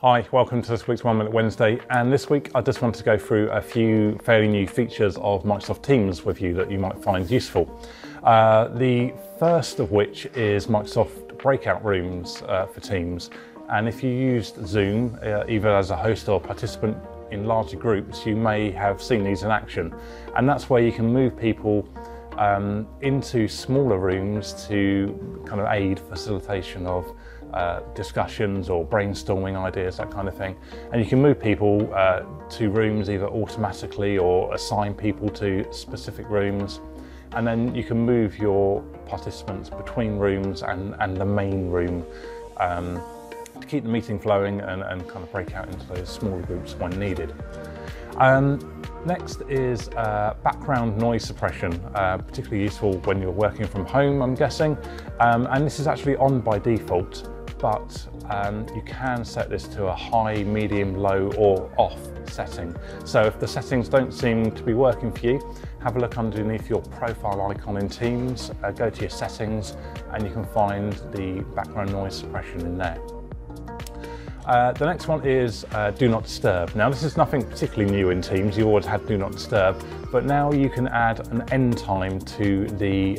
Hi, welcome to this week's 1 Minute Wednesday, and this week I just wanted to go through a few fairly new features of Microsoft Teams with you that you might find useful. The first of which is Microsoft Breakout Rooms for Teams, and if you used Zoom either as a host or participant in larger groups, you may have seen these in action, and that's where you can move people into smaller rooms to kind of aid facilitation of discussions or brainstorming ideas, that kind of thing. And you can move people to rooms either automatically or assign people to specific rooms. And then you can move your participants between rooms and the main room to keep the meeting flowing and kind of break out into those smaller groups when needed. Next is background noise suppression, particularly useful when you're working from home, I'm guessing. And this is actually on by default, but you can set this to a high, medium, low or off setting. So if the settings don't seem to be working for you, have a look underneath your profile icon in Teams, go to your settings, and you can find the background noise suppression in there. The next one is Do Not Disturb. Now this is nothing particularly new in Teams, you always had Do Not Disturb, but now you can add an end time to the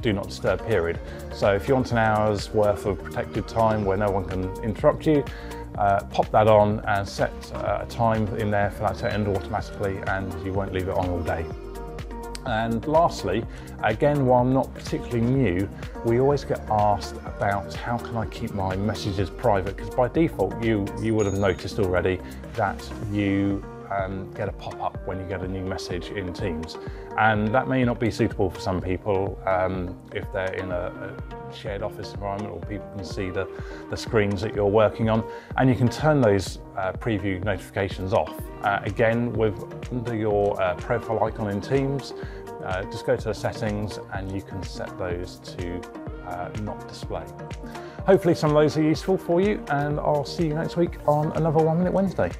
Do Not Disturb period. So if you want an hour's worth of protected time where no one can interrupt you, pop that on and set a time in there for that to end automatically, and you won't leave it on all day. And lastly, again, while not particularly new, we always get asked about how can I keep my messages private, because by default you would have noticed already that you get a pop-up when you get a new message in Teams, and that may not be suitable for some people if they're in a shared office environment or people can see the screens that you're working on, and you can turn those preview notifications off. Again, under your profile icon in Teams, just go to the settings and you can set those to not display. Hopefully some of those are useful for you, and I'll see you next week on another 1 Minute Wednesday.